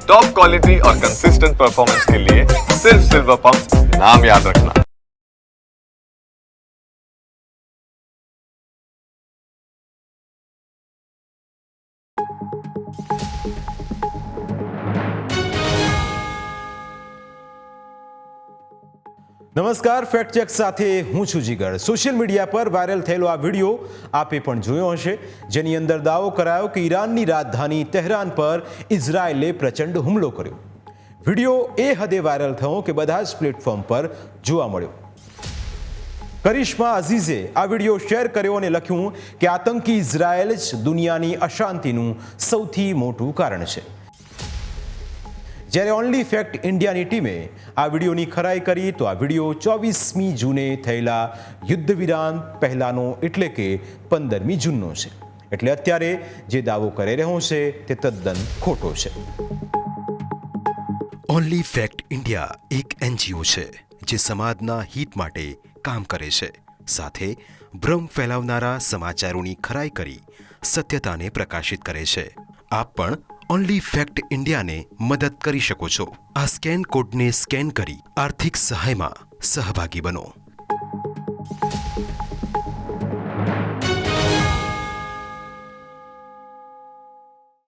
Top quality और consistent performance के लिए सिर्फ सिल्वर पंप नाम याद रखना। નમસ્કાર, ફેક્ટ ચેક સાથે હું છું જીગર। સોશિયલ મીડિયા પર વાયરલ થયેલો આ વિડીયો આપે પણ જોયો હશે, જેની અંદર દાવો કરાયો કે ઈરાનની રાજધાની તહેરાન પર ઇઝરાયેલે પ્રચંડ હુમલો કર્યો। વિડીયો એ હદે વાયરલ થયો કે બધા જ પ્લેટફોર્મ પર જોવા મળ્યો। કરિશ્મા અઝીઝે આ વિડીયો શેર કર્યો અને લખ્યું કે આતંકી ઇઝરાયેલ જ દુનિયાની અશાંતિનું સૌથી મોટું કારણ છે। જ્યારે ઓનલી ફેક્ટ ઇન્ડિયાની ટીમે આ વિડીયોની ખરાઈ કરી તો આ વિડીયો 24મી જૂને થયેલા યુદ્ધ વિરામ પહેલાંનો એટલે કે 15મી જૂનનો છે। એટલે અત્યારે જે દાવો કરી રહ્યો છે તે તદ્દન ખોટો છે। ઓનલી ફેક્ટ ઇન્ડિયા એક NGO છે જે સમાજના હિત માટે કામ કરે છે, સાથે ભ્રમ ફેલાવનારા સમાચારોની ખરાઈ કરી સત્યતાને પ્રકાશિત કરે છે। આપ પણ ઓનલી ફેક્ટ ઇન્ડિયાને મદદ કરી શકો છો। આ સ્કેન કોડને સ્કેન કરી આર્થિક સહાયમાં સહભાગી બનો।